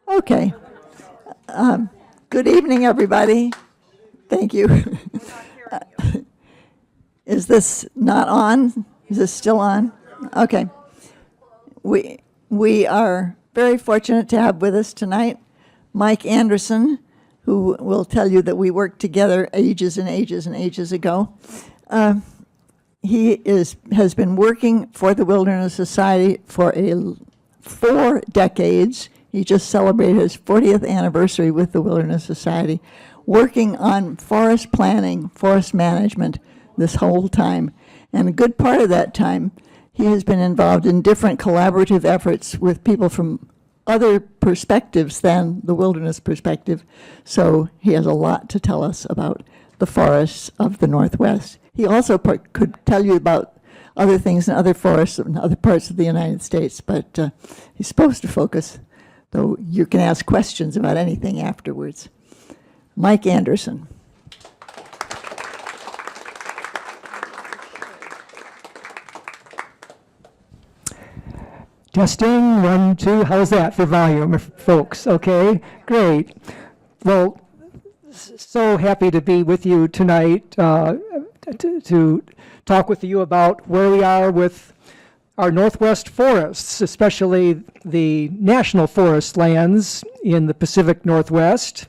Okay. Good evening, everybody. Thank you. Is this not on? Is this still on? Okay. We are very fortunate to have with us tonight Mike Anderson, who will tell you that we worked together ages and ages and ages ago. He has been working for the Wilderness Society for 4 decades. He just celebrated his 40th anniversary with the Wilderness Society, working on forest planning, forest management this whole time. And a good part of that time, he has been involved in different collaborative efforts with people from other perspectives than the wilderness perspective. So he has a lot to tell us about the forests of the Northwest. He also could tell you about other things in other forests in other parts of the United States, but he's supposed to focus, though you can ask questions about anything afterwards. Mike Anderson. Testing, 1, 2, how's that for volume, folks? Okay, great. Well, so happy to be with you tonight to talk with you about where we are with our Northwest forests, especially the national forest lands in the Pacific Northwest,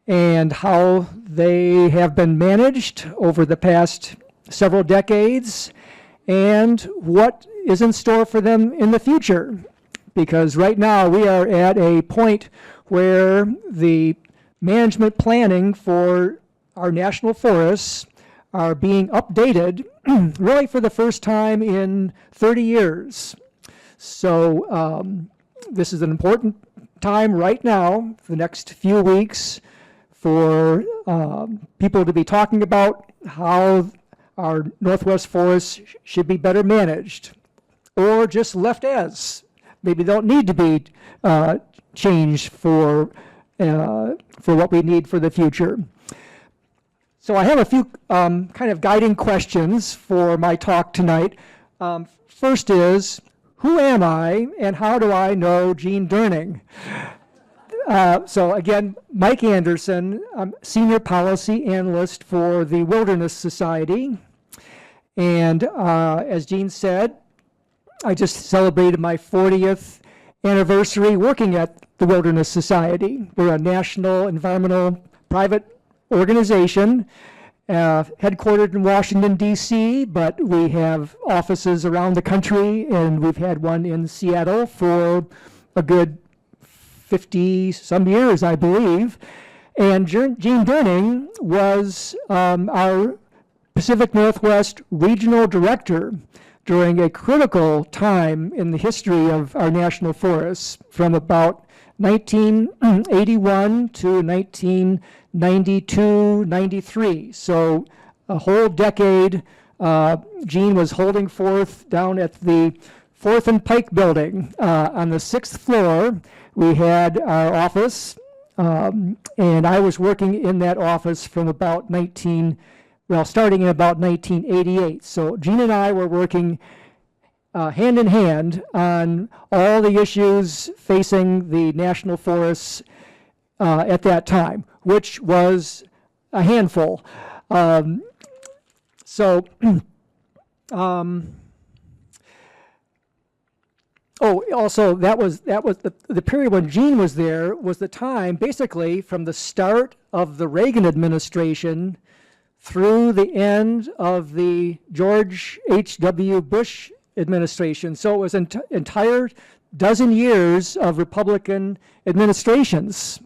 and how they have been managed over the past several decades, and what is in store for them in the future. Because right now we are at a point where the management planning for our national forests are being updated really for the first time in 30 years. So this is an important time right now, the next few weeks, for people to be talking about how our Northwest forests should be better managed, or just left as. Maybe don't need to be changed for what we need for the future. So I have a few kind of guiding questions for my talk tonight. First is, who am I and how do I know Gene Durning? So again, Mike Anderson, I'm Senior Policy Analyst for the Wilderness Society. And as Gene said, I just celebrated my 40th anniversary working at the Wilderness Society. We're a national environmental private organization headquartered in Washington, D.C., but we have offices around the country, and we've had one in Seattle for a good 50-some years, I believe. And Gene Durning was our Pacific Northwest Regional Director during a critical time in the history of our national forests, from about 1981 to 1992, 93. So a whole decade. Gene was holding forth down at the 4th and Pike building on the 6th floor. We had our office, and I was working in that office from about starting in about 1988. So Gene and I were working hand in hand on all the issues facing the national forests at that time, which was a handful. Also, that was the period when Gene was there was the time, basically, from the start of the Reagan administration through the end of the George H.W. Bush administration. So it was an entire dozen years of Republican administrations.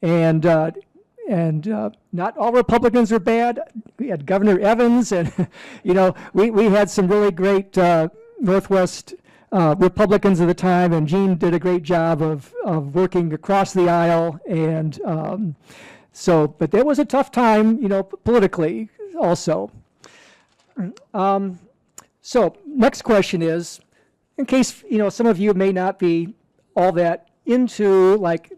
And not all Republicans are bad. We had Governor Evans, and we had some really great Northwest Republicans at the time, and Gene did a great job of working across the aisle. And but there was a tough time, politically also. So next question is, in case some of you may not be all that into like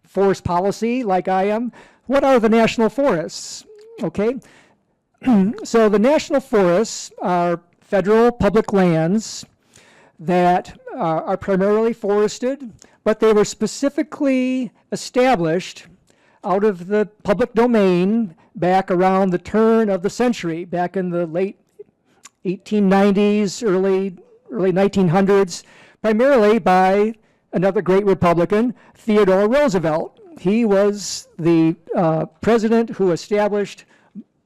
forest policy like I am, what are the national forests? Okay, so the national forests are federal public lands that are primarily forested, but they were specifically established out of the public domain back around the turn of the century, back in the late 1890s, early 1900s, primarily by another great Republican, Theodore Roosevelt. He was the president who established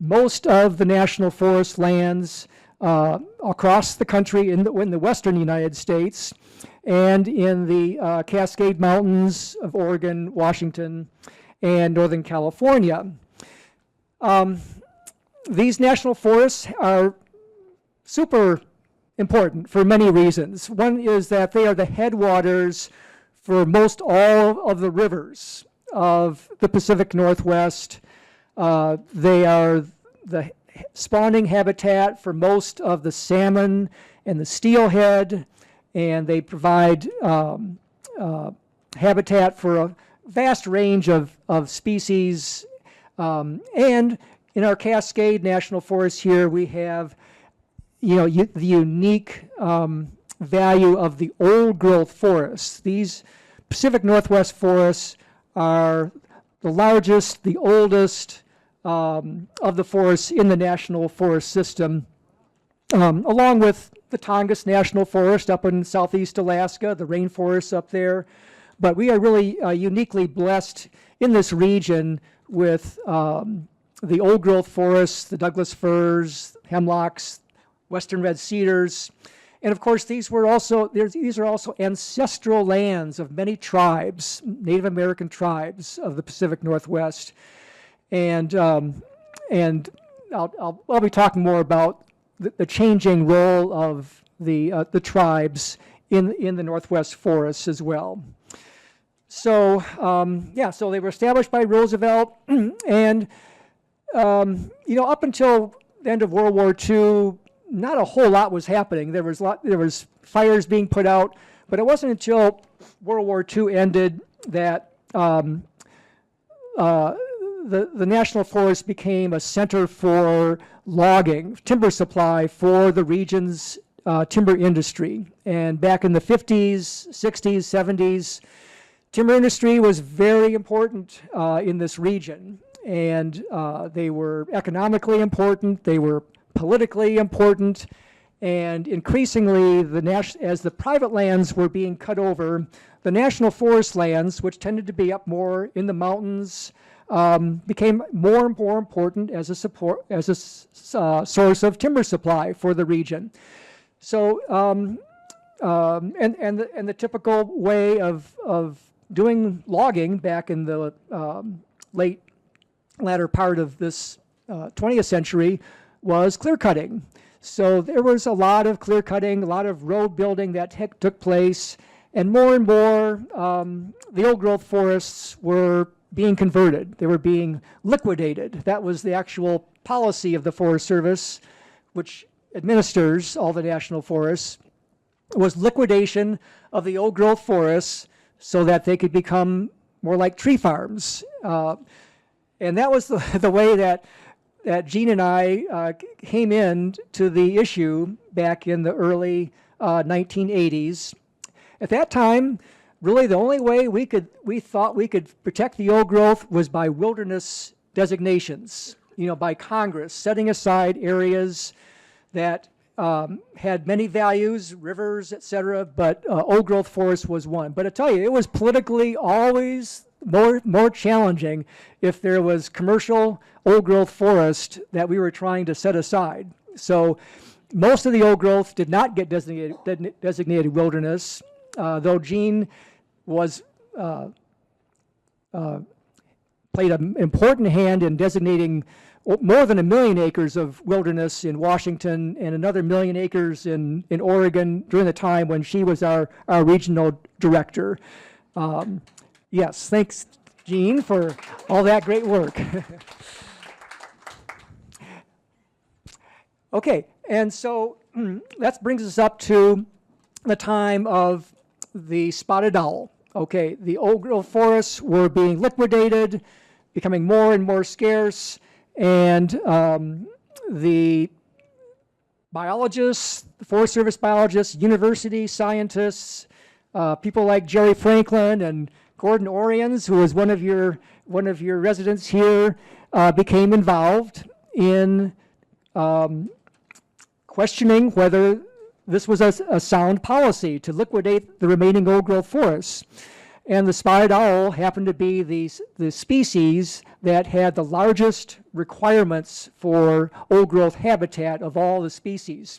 most of the national forest lands across the country in the western United States and in the Cascade Mountains of Oregon, Washington, and Northern California. These national forests are super important for many reasons. One is that they are the headwaters for most all of the rivers of the Pacific Northwest. They are the spawning habitat for most of the salmon and the steelhead, and they provide habitat for a vast range of species. And in our Cascade National Forest here, we have the unique value of the old growth forests. These Pacific Northwest forests are the largest, the oldest of the forests in the National Forest System, along with the Tongass National Forest up in southeast Alaska, the rainforests up there. But we are really uniquely blessed in this region with the old growth forests, the Douglas firs, hemlocks, western red cedars. And of course, these are also ancestral lands of many tribes, Native American tribes of the Pacific Northwest. And I'll be talking more about the changing role of the tribes in the Northwest forests as well. So so they were established by Roosevelt, and up until the end of World War II, not a whole lot was happening. There was fires being put out, but it wasn't until World War II ended that the National Forest became a center for logging, timber supply for the region's timber industry. And back in the 50s, 60s, 70s, timber industry was very important in this region. And they were economically important, they were politically important, and increasingly, as the private lands were being cut over, the national forest lands, which tended to be up more in the mountains, became more and more important as a source of timber supply for the region. So, and the typical way of doing logging back in the latter part of this 20th century was clear cutting. So there was a lot of clear cutting, a lot of road building that took place, and more the old growth forests were being converted. They were being liquidated. That was the actual policy of the Forest Service, which administers all the national forests, was liquidation of the old growth forests so that they could become more like tree farms. And that was the way that Gene and I came in to the issue back in the early 1980s. At that time, really the only way we thought we could protect the old growth was by wilderness designations, by Congress setting aside areas that had many values, rivers, etc., but old growth forest was one. But I tell you, it was politically always more challenging if there was commercial old growth forest that we were trying to set aside. So most of the old growth did not get designated wilderness, though Gene was played an important hand in designating more than 1 million acres of wilderness in Washington and another 1 million acres in Oregon during the time when she was our regional director. Yes, thanks, Gene, for all that great work. Okay, and so that brings us up to the time of the spotted owl. Okay, the old growth forests were being liquidated, becoming more and more scarce, and by biologists, Forest Service biologists, university scientists, people like Jerry Franklin and Gordon Orions, who was one of your residents here, became involved in questioning whether this was a sound policy to liquidate the remaining old-growth forests. And the spotted owl happened to be the species that had the largest requirements for old-growth habitat of all the species.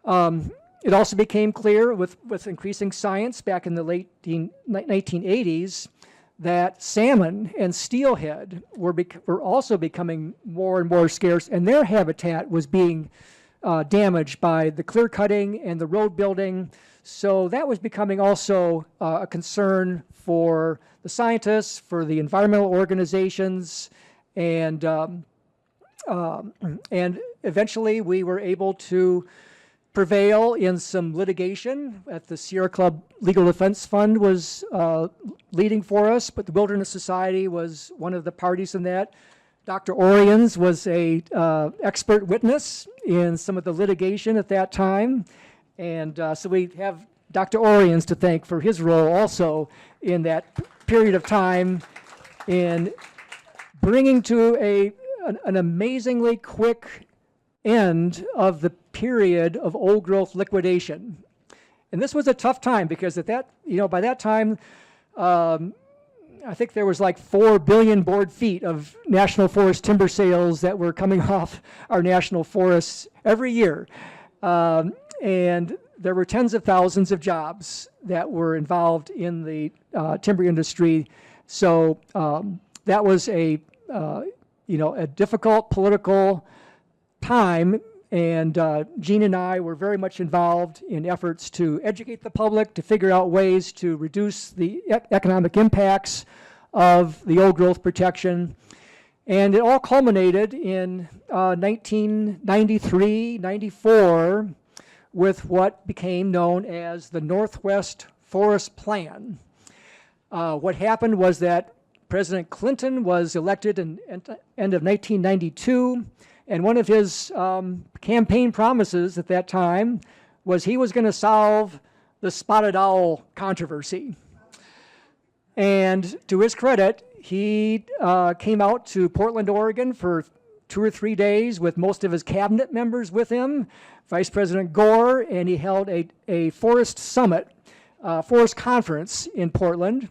It also became clear with increasing science back in the late 1980s that salmon and steelhead were also becoming more and more scarce, and their habitat was being damaged by the clear cutting and the road building. So that was becoming also a concern for the scientists, for the environmental organizations, and eventually we were able to prevail in some litigation at the Sierra Club Legal Defense Fund was leading for us, but the Wilderness Society was one of the parties in that. Dr. Orions was a expert witness in some of the litigation at that time, and so we have Dr. Orions to thank for his role also in that period of time in bringing to an amazingly quick end of the period of old growth liquidation. And this was a tough time because by that time, I think there was like 4 billion board feet of national forest timber sales that were coming off our national forests every year. And there were tens of thousands of jobs that were involved in the timber industry. So that was a difficult political time, and Gene and I were very much involved in efforts to educate the public, to figure out ways to reduce the economic impacts of the old growth protection. And it all culminated in 1993, 94, with what became known as the Northwest Forest Plan. What happened was that President Clinton was elected in end of 1992, and one of his campaign promises at that time was he was going to solve the spotted owl controversy. And to his credit, he came out to Portland, Oregon for 2 or 3 days with most of his cabinet members with him, Vice President Gore, and he held a forest summit, forest conference in Portland.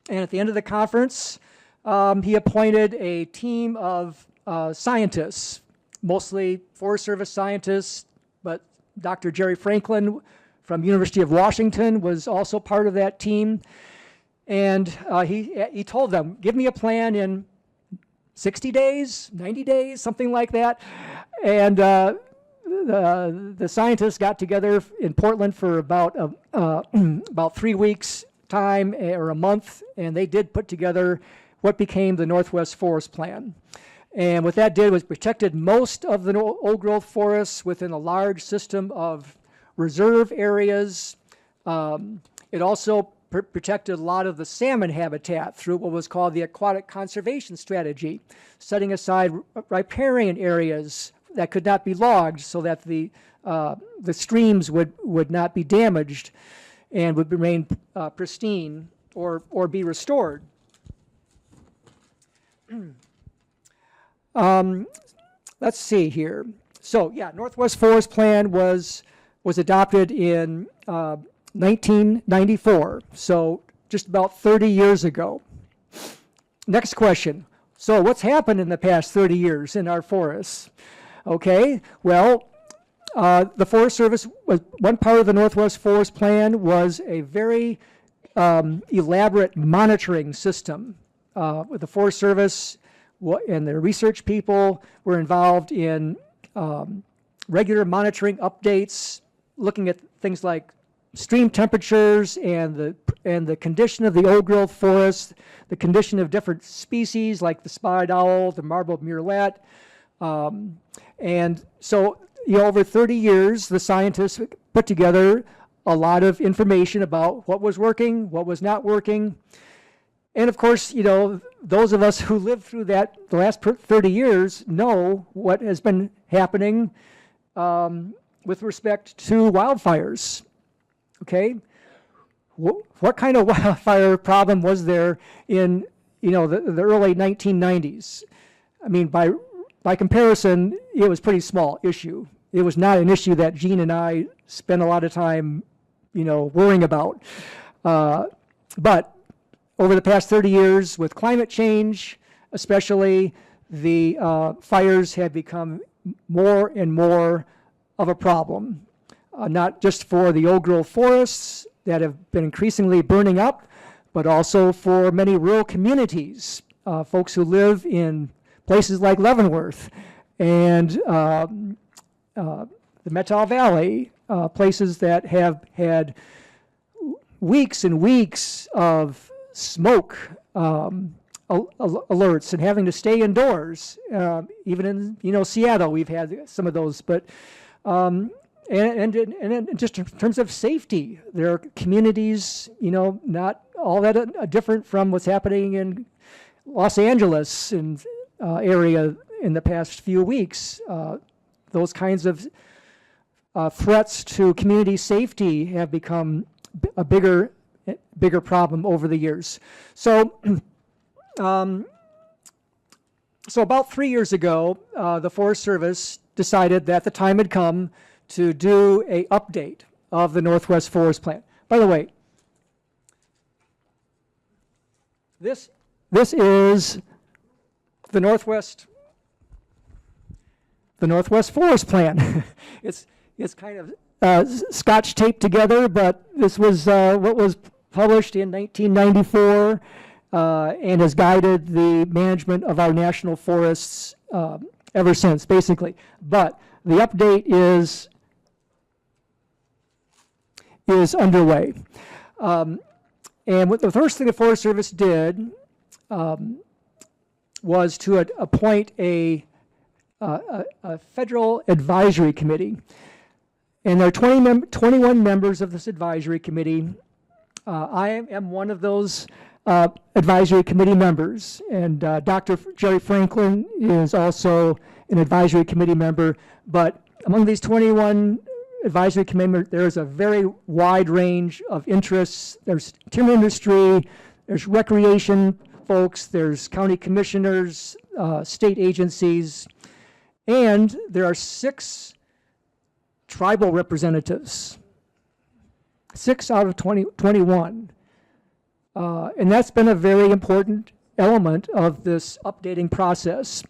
And at the end of the conference, he appointed a team of scientists, mostly Forest Service scientists, but Dr. Jerry Franklin from University of Washington was also part of that team. And he told them, give me a plan in 60 days, 90 days, something like that. And the scientists got together in Portland for about 3 weeks time or a month, and they did put together what became the Northwest Forest Plan. And what that did was protected most of the old growth forests within a large system of reserve areas. It also protected a lot of the salmon habitat through what was called the aquatic conservation strategy, setting aside riparian areas that could not be logged so that the streams would not be damaged and would remain pristine or be restored. Let's see here. So yeah, Northwest Forest Plan was adopted in 1994, so just about 30 years ago. Next question. So what's happened in the past 30 years in our forests? Okay, well, the Forest Service was one part of the Northwest Forest Plan was a very elaborate monitoring system. With the Forest Service and their research people were involved in regular monitoring updates, looking at things like stream temperatures and the condition of the old growth forest, the condition of different species like the spotted owl, the marbled murrelet. And so, over 30 years, the scientists put together a lot of information about what was working, what was not working. And of course, those of us who lived through the last 30 years know what has been happening with respect to wildfires. Okay, what kind of wildfire problem was there in the early 1990s? I mean, by comparison, it was a pretty small issue. It was not an issue that Gene and I spent a lot of time, worrying about. But over the past 30 years, with climate change, especially, the fires have become more and more of a problem, not just for the old-growth forests that have been increasingly burning up, but also for many rural communities, folks who live in places like Leavenworth and the Methow Valley, places that have had weeks and weeks of smoke alerts and having to stay indoors. Even in Seattle, we've had some of those. But and just in terms of safety, there are communities, not all that different from what's happening in Los Angeles and area in the past few weeks. Those kinds of threats to community safety have become a bigger problem over the years. So, so about 3 years ago, the Forest Service decided that the time had come to do a update of the Northwest Forest Plan. By the way, this is the Northwest Forest Plan. it's kind of scotch taped together, but this was what was published in 1994 and has guided the management of our national forests ever since, basically. But the update is underway. And what the first thing the Forest Service did was to appoint a federal advisory committee. And there are 21 members of this advisory committee. I am one of those advisory committee members, and Dr. Jerry Franklin is also an advisory committee member. But among these 21 advisory committee members, there's a very wide range of interests. There's timber industry, there's recreation folks, there's county commissioners, state agencies, and there are 6 tribal representatives, 6 out of 21. And that's been a very important element of this updating process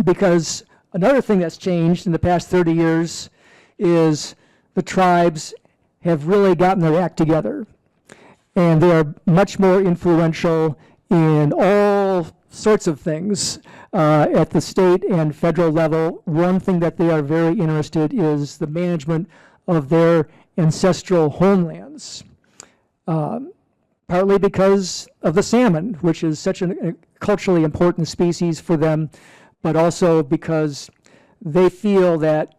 because another thing that's changed in the past 30 years is the tribes have really gotten their act together, and they are much more influential in all sorts of things at the state and federal level. One thing that they are very interested in is the management of their ancestral homelands, partly because of the salmon, which is such a culturally important species for them, but also because they feel that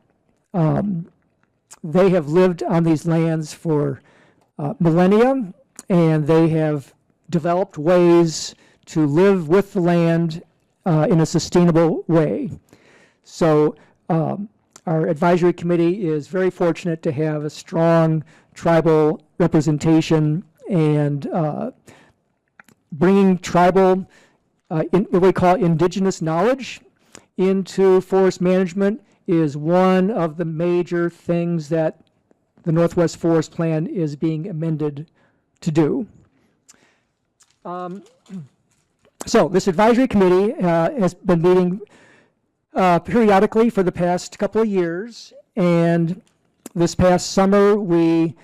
they have lived on these lands for millennia, and they have developed ways to live with the land in a sustainable way. So our advisory committee is very fortunate to have a strong tribal representation, and bringing tribal, what we call indigenous knowledge into forest management is one of the major things that the Northwest Forest Plan is being amended to do. So this advisory committee has been meeting periodically for the past couple of years, and this past summer we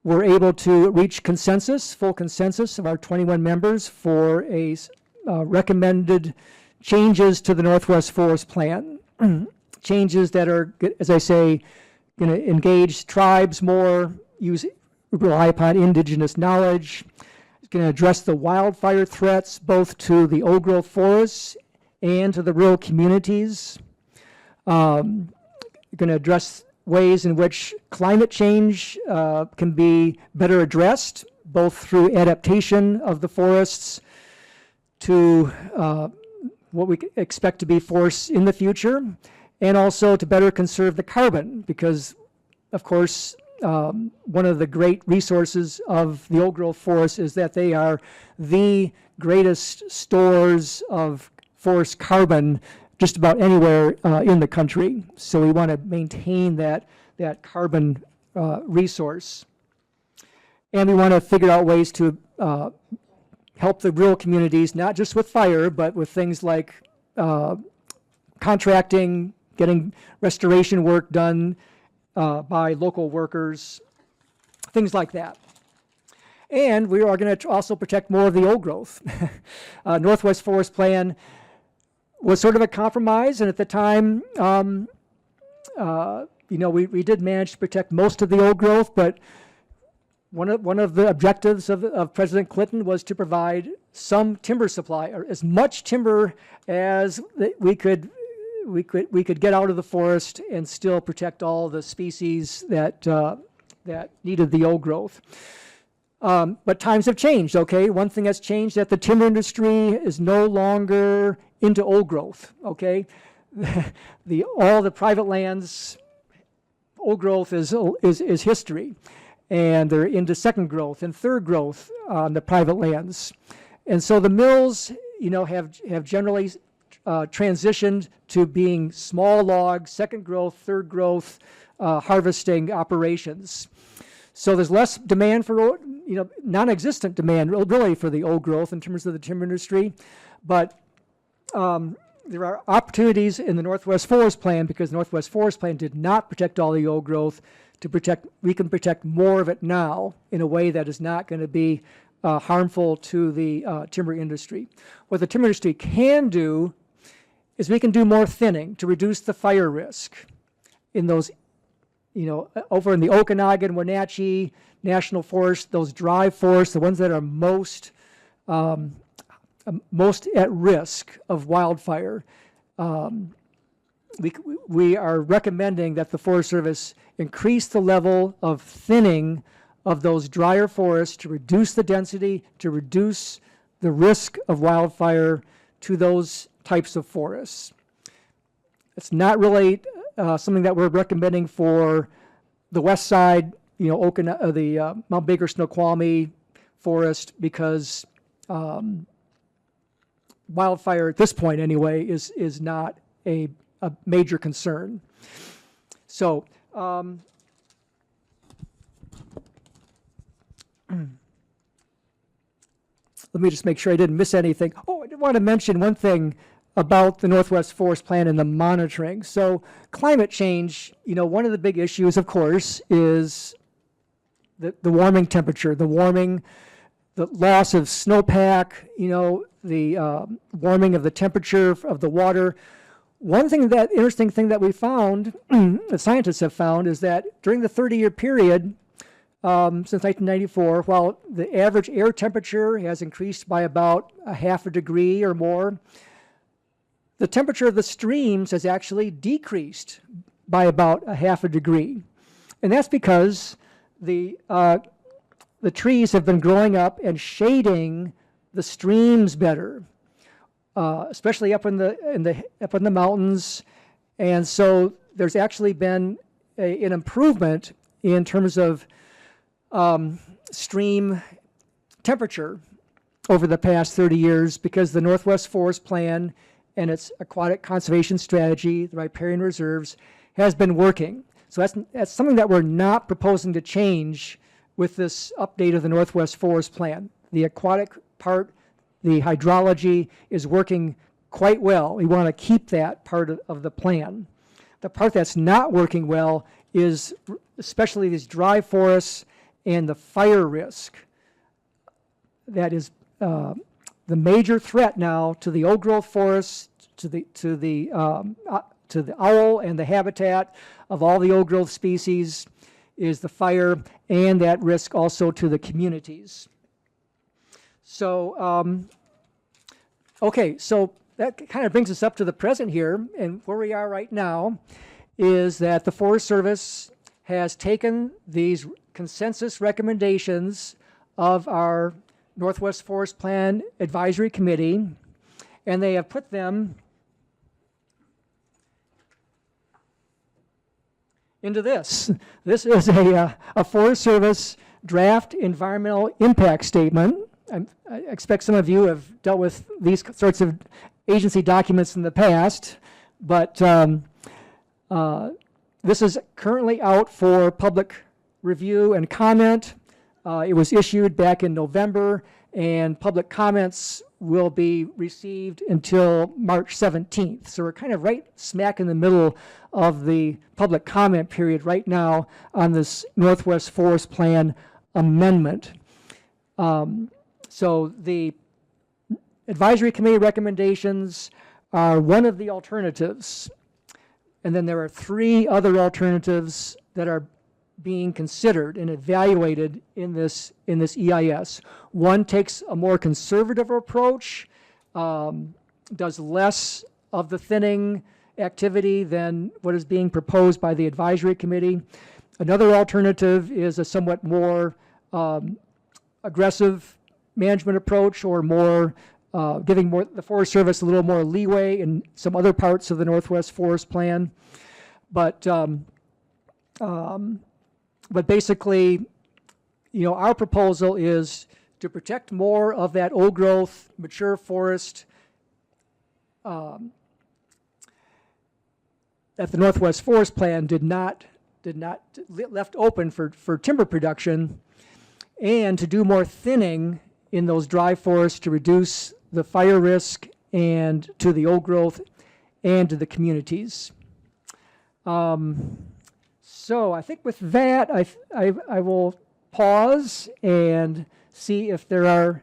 were able to reach full consensus of our 21 members for a recommended changes to the Northwest Forest Plan. Changes that are, as I say, going to engage tribes more, rely upon indigenous knowledge. It's going to address the wildfire threats both to the old-growth forests and to the rural communities. Going to address ways in which climate change can be better addressed, both through adaptation of the forests to what we expect to be forests in the future, and also to better conserve the carbon, because, of course, one of the great resources of the old-growth forests is that they are the greatest stores of forest carbon just about anywhere in the country. So we want to maintain that carbon resource. And we want to figure out ways to help the rural communities, not just with fire, but with things like contracting, getting restoration work done by local workers, things like that. And we are going to also protect more of the old growth. Northwest Forest Plan was sort of a compromise, and at the time, we did manage to protect most of the old growth, but one of the objectives of President Clinton was to provide some timber supply, or as much timber as we could get out of the forest and still protect all the species that needed the old growth. But times have changed, okay? One thing that's changed is that the timber industry is no longer into old growth, okay? All the private lands, old growth is history. And they're into second growth and third growth on the private lands. And so the mills, have generally transitioned to being small log, second growth, third growth harvesting operations. So there's less demand for, non-existent demand really for the old growth in terms of the timber industry. But there are opportunities in the Northwest Forest Plan, because the Northwest Forest Plan did not protect all the old growth. We can protect more of it now in a way that is not going to be harmful to the timber industry. What the timber industry can do is we can do more thinning to reduce the fire risk in those, over in the Okanagan, Wenatchee National Forest, those dry forests, the ones that are most at risk of wildfire. We are recommending that the Forest Service increase the level of thinning of those drier forests to reduce the density, to reduce the risk of wildfire to those types of forests. It's not really something that we're recommending for the west side, the Mount Baker Snoqualmie forest, because wildfire at this point anyway is not a major concern. So let me just make sure I didn't miss anything. Oh, I did want to mention one thing about the Northwest Forest Plan and the monitoring. So climate change, one of the big issues, of course, is the warming temperature, the loss of snowpack, the warming of the temperature of the water. One interesting thing that we found, that scientists have found, is that during the 30-year period since 1994, while the average air temperature has increased by about a half a degree or more, the temperature of the streams has actually decreased by about a half a degree. And that's because the trees have been growing up and shading the streams better, especially up in the mountains. And so there's actually been an improvement in terms of stream temperature over the past 30 years, because the Northwest Forest Plan and its aquatic conservation strategy, the riparian reserves, has been working. So that's something that we're not proposing to change with this update of the Northwest Forest Plan. The aquatic part, the hydrology, is working quite well. We want to keep that part of the plan. The part that's not working well is especially these dry forests and the fire risk. That is the major threat now to the old growth forests, to the owl and the habitat of all the old growth species, is the fire, and that risk also to the communities. So, okay, so that kind of brings us up to the present here, and where we are right now is that the Forest Service has taken these consensus recommendations of our Northwest Forest Plan Advisory Committee, and they have put them into this. This is a Forest Service draft environmental impact statement. I expect some of you have dealt with these sorts of agency documents in the past, but this is currently out for public review and comment. It was issued back in November, and public comments will be received until March 17th. So we're kind of right smack in the middle of the public comment period right now on this Northwest Forest Plan amendment. So the advisory committee recommendations are one of the alternatives. And then there are 3 other alternatives that are being considered and evaluated in this EIS. One takes a more conservative approach, does less of the thinning activity than what is being proposed by the advisory committee. Another alternative is a somewhat more aggressive management approach, or more giving the Forest Service a little more leeway in some other parts of the Northwest Forest Plan. But basically, our proposal is to protect more of that old growth, mature forest that the Northwest Forest Plan did not left open for timber production, and to do more thinning in those dry forests to reduce the fire risk and to the old growth and to the communities. So I think with that, I will pause and see if there are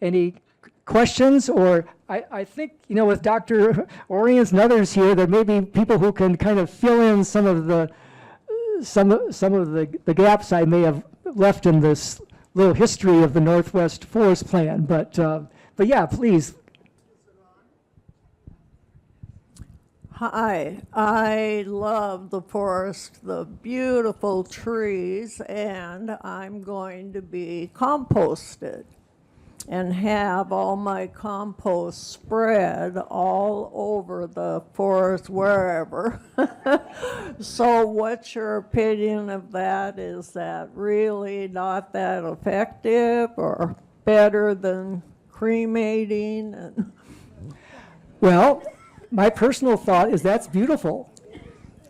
any questions, or I think, with Dr. Oriens and others here, there may be people who can kind of fill in some of the gaps I may have left in this little history of the Northwest Forest Plan. But yeah, please. Hi, I love the forest, the beautiful trees, and I'm going to be composted and have all my compost spread all over the forest, wherever. So what's your opinion of that? Is that really not that effective, or better than cremating? And Well, my personal thought is that's beautiful.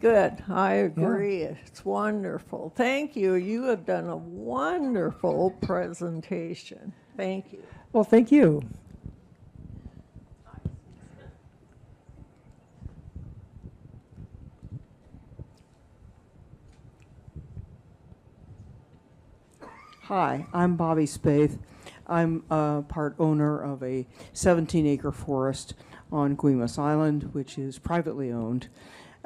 good, I agree. It's wonderful. Thank you. You have done a wonderful presentation. Thank you. Well, thank you. Hi, I'm Bobby Spaeth. I'm part owner of a 17-acre forest on Guimas Island, which is privately owned.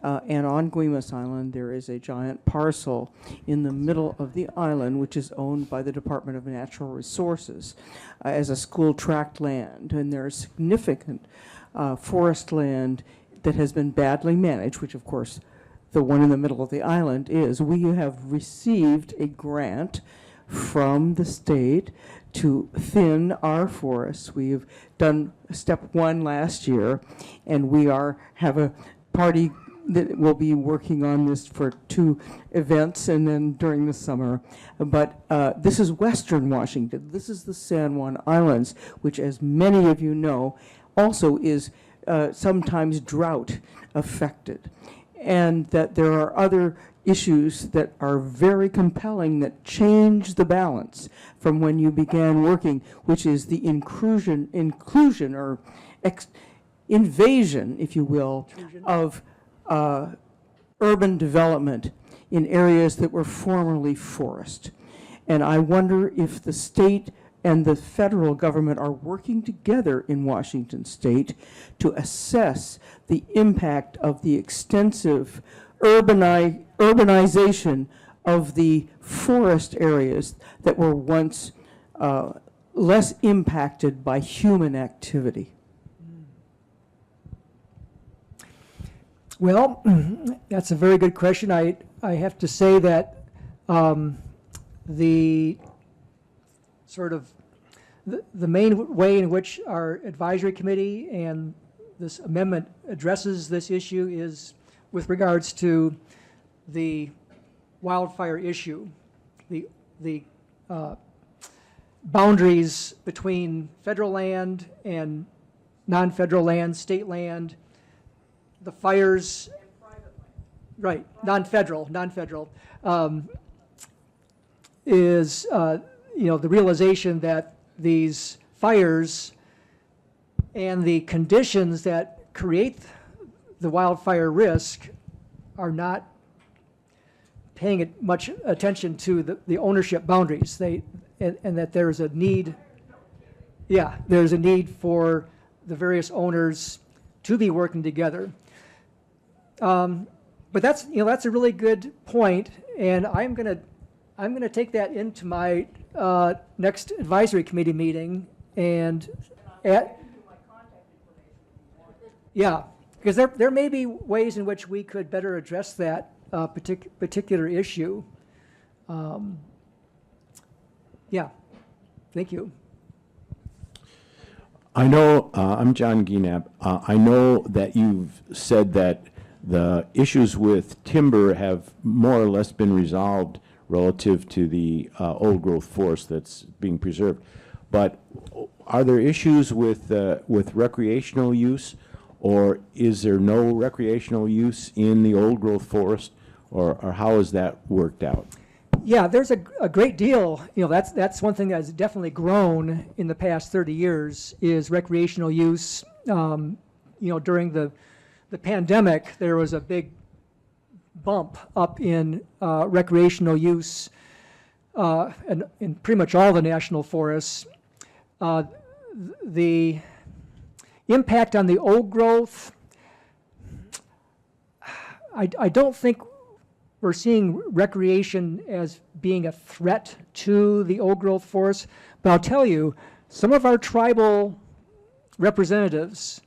And on Guimas Island, there is a giant parcel in the middle of the island, which is owned by the Department of Natural Resources as a school tract land. And there is significant forest land that has been badly managed, which of course the one in the middle of the island is. We have received a grant from the state to thin our forests. We've done step 1 last year, and we have a party that will be working on this for 2 events and then during the summer. But this is Western Washington. This is the San Juan Islands, which, as many of you know, also is sometimes drought affected. And that there are other issues that are very compelling that change the balance from when you began working, which is the inclusion or invasion, if you will, of urban development in areas that were formerly forest. And I wonder if the state and the federal government are working together in Washington state to assess the impact of the extensive urbanization of the forest areas that were once less impacted by human activity. Well, that's a very good question. I have to say that the sort of the main way in which our advisory committee and this amendment addresses this issue is with regards to the wildfire issue, the boundaries between federal land and non-federal land, state land, the fires. Right, non-federal, is, the realization that these fires and the conditions that create the wildfire risk are not paying much attention to the ownership boundaries. And that there's a need, there's a need for the various owners to be working together. But that's a really good point, and I'm gonna take that into my next advisory committee meeting because there may be ways in which we could better address that particular issue. Thank you. I know, I'm John Gienab. I know that you've said that the issues with timber have more or less been resolved relative to the old growth forest that's being preserved. But are there issues with recreational use, or is there no recreational use in the old growth forest, or how has that worked out? Yeah, there's a great deal. That's one thing that's definitely grown in the past 30 years is recreational use. During the pandemic, there was a big bump up in recreational use in pretty much all the national forests. The impact on the old growth, I don't think we're seeing recreation as being a threat to the old growth forest, but I'll tell you, some of our tribal representatives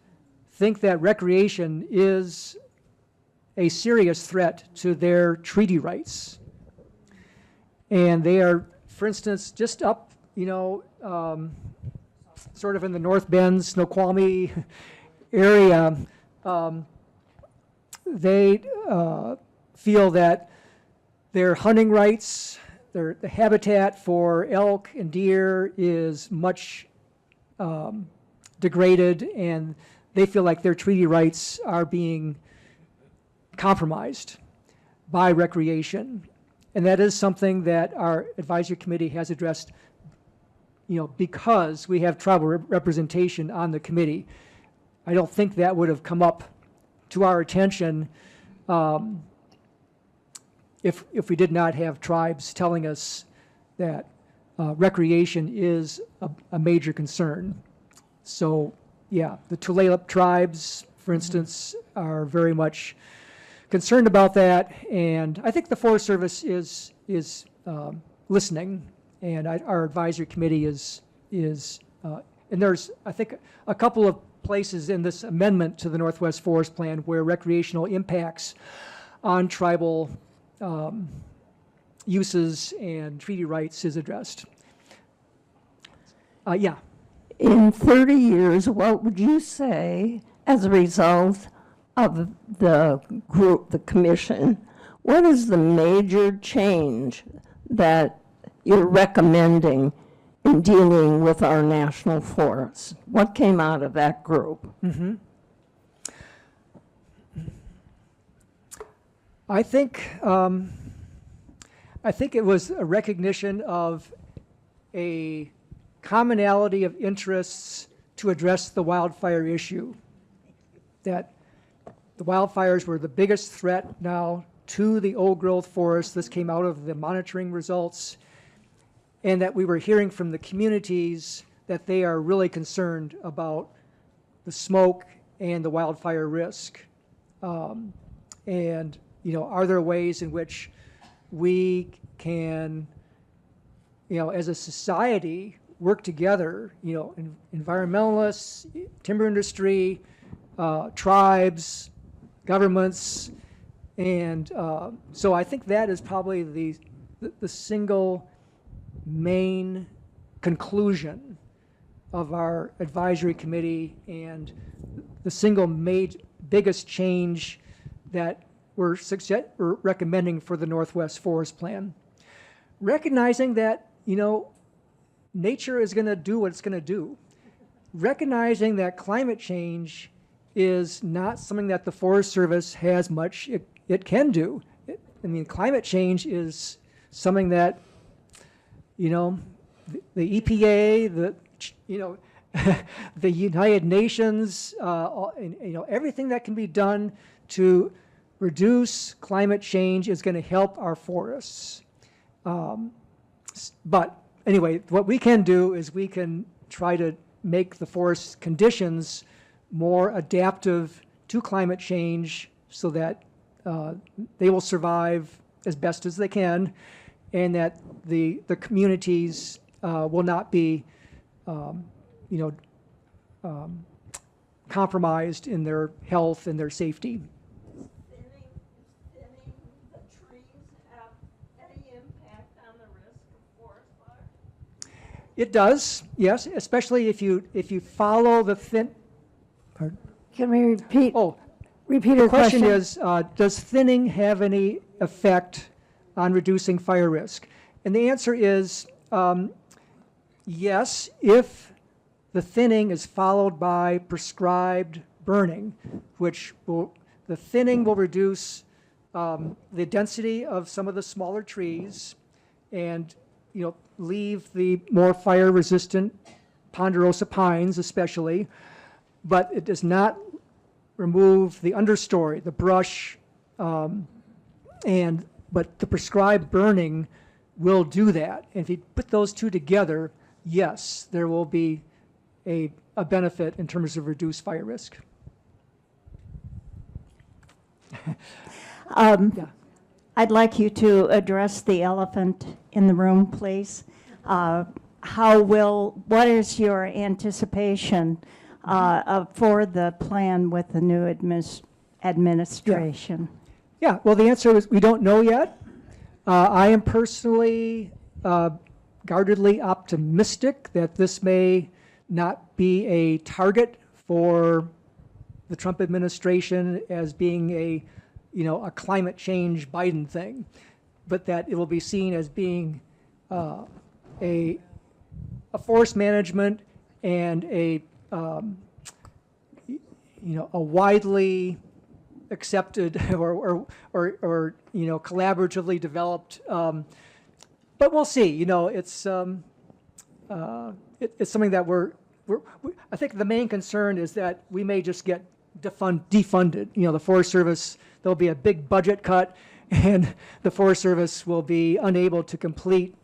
think that recreation is a serious threat to their treaty rights. And they are, for instance, just up, sort of in the North Bend, Snoqualmie area, they feel that their hunting rights, the habitat for elk and deer is much degraded, and they feel like their treaty rights are being compromised by recreation. And that is something that our advisory committee has addressed, because we have tribal representation on the committee. I don't think that would have come up to our attention if we did not have tribes telling us that recreation is a major concern. So, the Tulalip tribes, for instance, are very much concerned about that, and I think the Forest Service is listening, and our advisory committee is and there's, I think, a couple of places in this amendment to the Northwest Forest Plan where recreational impacts on tribal uses and treaty rights is addressed. In 30 years, what would you say as a result of the group, the commission, what is the major change that you're recommending in dealing with our national forests? What came out of that group? Mm-hmm. I think it was a recognition of a commonality of interests to address the wildfire issue. That the wildfires were the biggest threat now to the old growth forest. This came out of the monitoring results, and that we were hearing from the communities that they are really concerned about the smoke and the wildfire risk. And, are there ways in which we can, as a society, work together, environmentalists, timber industry, tribes, governments, and so I think that is probably the single main conclusion of our advisory committee, and the single biggest change that we're recommending for the Northwest Forest Plan. Recognizing that, nature is going to do what it's going to do. Recognizing that climate change is not something that the Forest Service has much it can do. Climate change is something that, the EPA, the United Nations, everything that can be done to reduce climate change is going to help our forests. But anyway, what we can do is we can try to make the forest conditions more adaptive to climate change so that they will survive as best as they can, and that the communities will not be compromised in their health and their safety. Thinning the trees have any impact on the risk of forest fire? It does, yes, especially if you follow the thin. Pardon? Can we repeat? Oh, Repeat the your question is, does thinning have any effect on reducing fire risk? And the answer is yes, if the thinning is followed by prescribed burning, the thinning will reduce the density of some of the smaller trees and leave the more fire-resistant ponderosa pines especially, but it does not remove the understory, the brush, but the prescribed burning will do that. And if you put those two together, yes, there will be a benefit in terms of reduced fire risk. Yeah. I'd like you to address the elephant in the room, please. What is your anticipation for the plan with the new administration? Yeah, well, the answer is we don't know yet. I am personally guardedly optimistic that this may not be a target for the Trump administration as being a climate change Biden thing, but that it will be seen as being a forest management and a widely accepted or collaboratively developed. But we'll see. It's something that I think the main concern is that we may just get defunded. The Forest Service, there'll be a big budget cut, and the Forest Service will be unable to complete,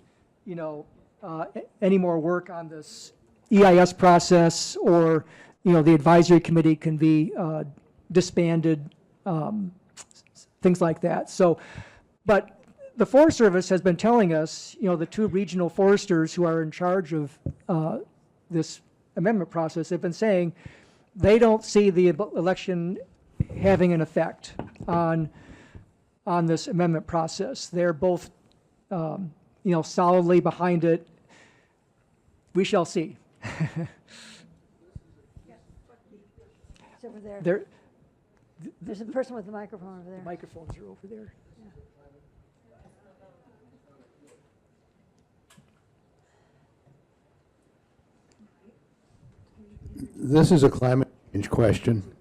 any more work on this EIS process, or, the advisory committee can be disbanded, things like that. So, but the Forest Service has been telling us, the two regional foresters who are in charge of this amendment process have been saying they don't see the election having an effect on this amendment process. They're both, solidly behind it. We shall see. It's over there. There, There's a person with the microphone over there. microphones are over there. This is a climate change question.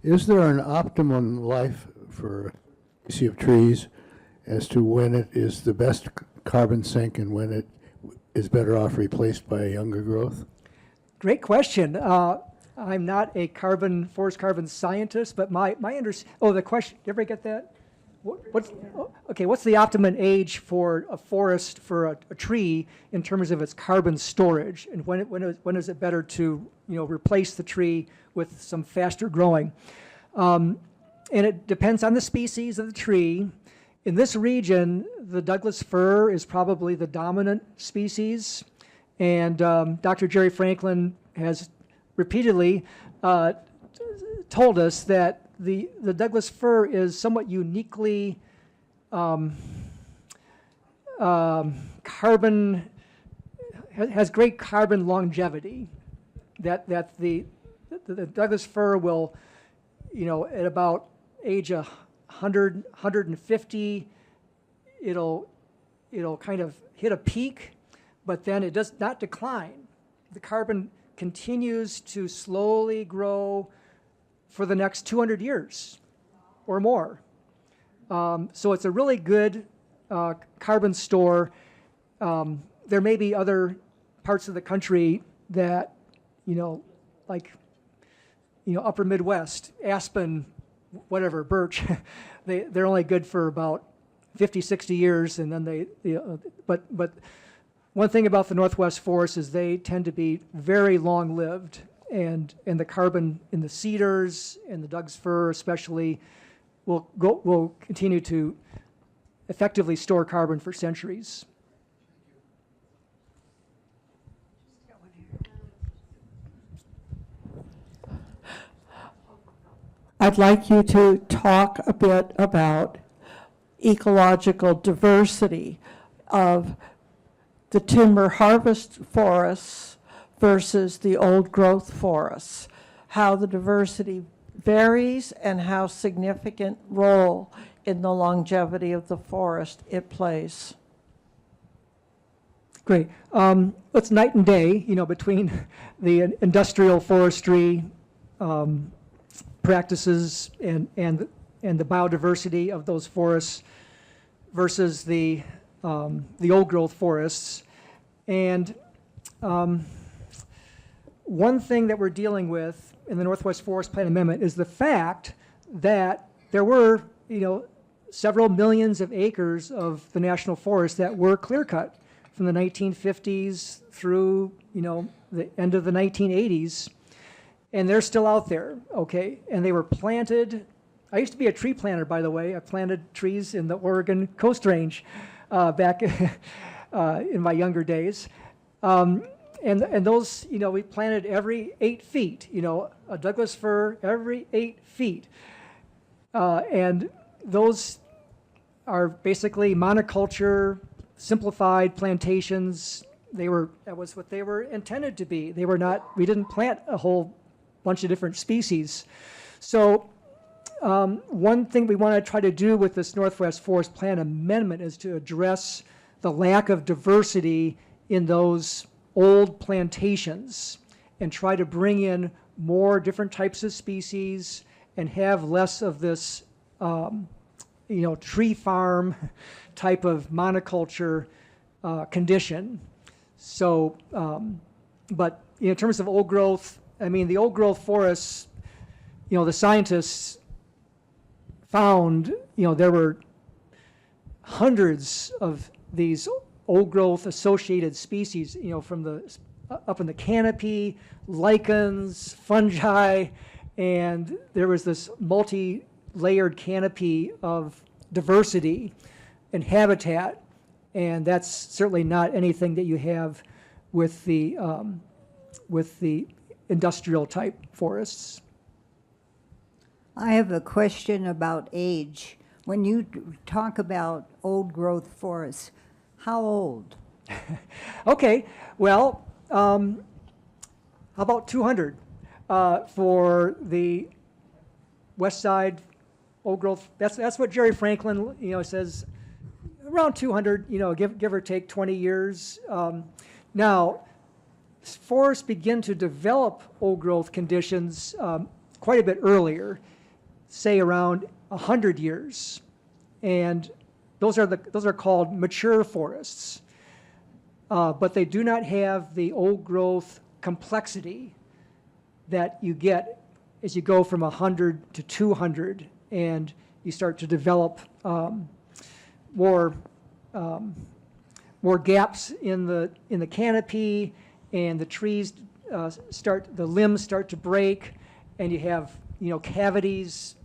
Is there an optimum life for a species of trees as to when it is the best carbon sink and when it is better off replaced by younger growth? Great question. I'm not a forest carbon scientist, but the question, did everybody get that? What's the optimum age for a forest, for a tree, in terms of its carbon storage? And when is it better to, replace the tree with some faster growing? And it depends on the species of the tree. In this region, the Douglas fir is probably the dominant species. And Dr. Jerry Franklin has repeatedly told us that the Douglas fir is somewhat uniquely has great carbon longevity. That the Douglas fir will, at about age 100, 150, it'll kind of hit a peak, but then it does not decline. The carbon continues to slowly grow for the next 200 years or more. So it's a really good carbon store. There may be other parts of the country that, like, upper Midwest, aspen, whatever, birch, they're only good for about 50, 60 years, and then but one thing about the Northwest forest is they tend to be very long-lived, and the carbon in the cedars and the Doug's fir especially will continue to effectively store carbon for centuries. I'd like you to talk a bit about ecological diversity of the timber harvest forests versus the old growth forests, how the diversity varies and how significant role in the longevity of the forest it plays. Great. It's night and day, between the industrial forestry practices and the biodiversity of those forests versus the old growth forests. And one thing that we're dealing with in the Northwest Forest Plan Amendment is the fact that there were, several millions of acres of the national forest that were clear-cut from the 1950s through, the end of the 1980s. And they're still out there, okay? And they were planted. I used to be a tree planter, by the way. I planted trees in the Oregon Coast Range back in my younger days. And those, we planted every 8 feet, a Douglas fir every 8 feet. And those are basically monoculture, simplified plantations. That was what they were intended to be. We didn't plant a whole bunch of different species. So one thing we want to try to do with this Northwest Forest Plan Amendment is to address the lack of diversity in those old plantations and try to bring in more different types of species and have less of this, tree farm type of monoculture condition. So, but in terms of old growth, the old growth forests, the scientists found, there were hundreds of these old growth associated species, from the up in the canopy, lichens, fungi, and there was this multi-layered canopy of diversity and habitat, and that's certainly not anything that you have with the industrial type forests. I have a question about age. When you talk about old growth forests, how old? Okay, well, how about 200 for the west side old growth? That's what Jerry Franklin, says, around 200, give or take 20 years. Now, forests begin to develop old growth conditions quite a bit earlier, say around 100 years, and those are called mature forests, but they do not have the old growth complexity that you get as you go from 100 to 200, and you start to develop more gaps in the canopy, and the trees the limbs start to break, and you have cavities,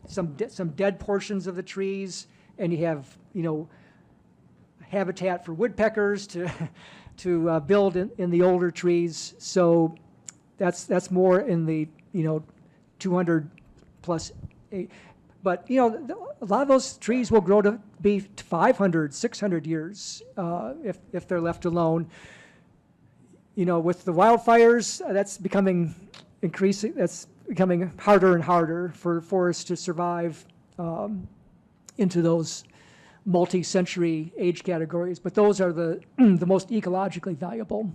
some dead portions of the trees, and you have habitat for woodpeckers to build in the older trees. So that's more in the 200 plus 8. But a lot of those trees will grow to be 500, 600 years if they're left alone. With the wildfires, that's becoming increasing. That's becoming harder and harder for forests to survive into those multi-century age categories, but those are the, the most ecologically valuable.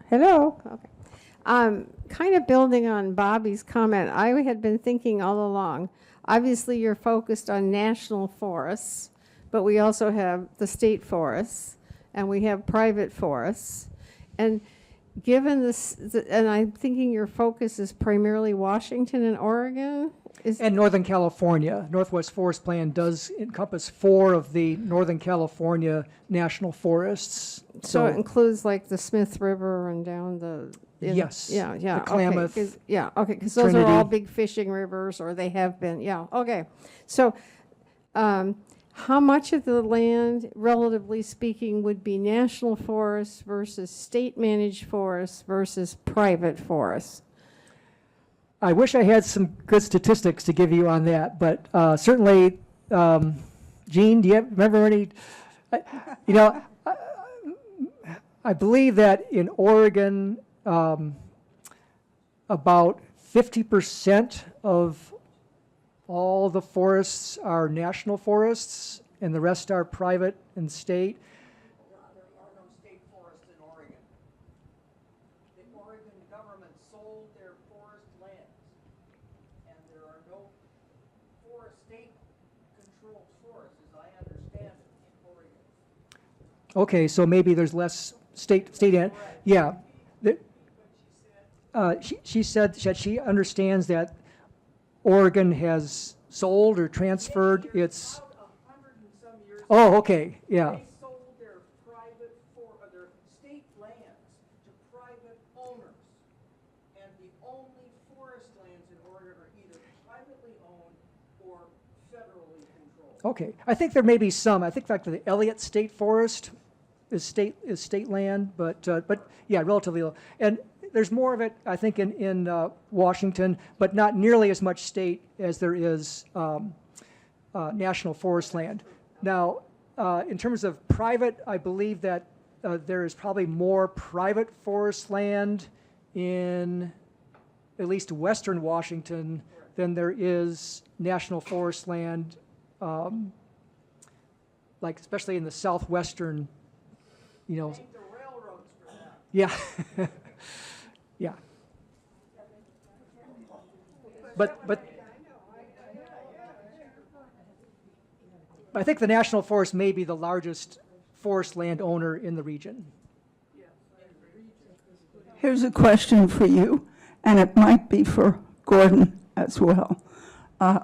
Hello. Okay. Kind of building on Bobby's comment, I had been thinking all along, obviously you're focused on national forests, but we also have the state forests, and we have private forests. And given this, and I'm thinking your focus is primarily Washington and Oregon? And Northern California. Northwest Forest Plan does encompass 4 of the Northern California national forests. So it includes like the Smith River and down the... Yes. Yeah, yeah. The Klamath. Okay, yeah, okay, because those are all Trinity. big fishing rivers, or they have been, yeah, okay. So how much of the land, relatively speaking, would be national forests versus state-managed forests versus private forests? I wish I had some good statistics to give you on that, but certainly, Gene, do you remember any? You know, I believe that in Oregon, about 50% of all the forests are national forests, and the rest are private and state. There are no state forests in Oregon. The Oregon government sold their forest lands, and there are no state-controlled forests, as I understand it, in Oregon. Okay, so maybe there's less yeah. She said that she understands that Oregon has sold or transferred its. Oh, okay, yeah. They sold their their state lands to private owners, and the only forest lands in Oregon are either privately owned or federally controlled. Okay, I think there may be some. I think, in fact, the Elliott State Forest is state land, but yeah, relatively low. And there's more of it, I think, in Washington, but not nearly as much state as there is national forest land. Now, in terms of private, I believe that there is probably more private forest land in at least western Washington than there is national forest land, like especially in the southwestern, you know. Thank the railroads for that. Yeah. Yeah. But I think the national forest may be the largest forest land owner in the region. Here's a question for you, and it might be for Gordon as well.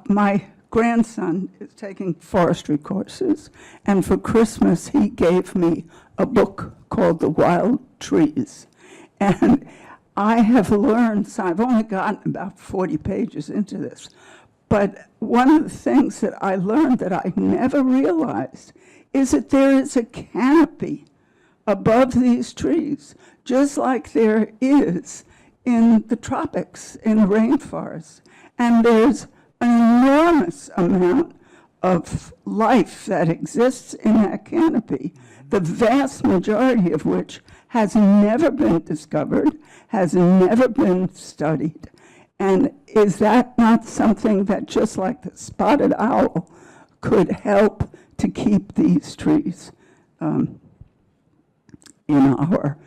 My grandson is taking forestry courses, and for Christmas he gave me a book called The Wild Trees. And I have learned, so I've only gotten about 40 pages into this, but one of the things that I learned that I never realized is that there is a canopy above these trees, just like there is in the tropics, in the rainforest. And there's an enormous amount of life that exists in that canopy, the vast majority of which has never been discovered, has never been studied. And is that not something that, just like the spotted owl, could help to keep these trees in our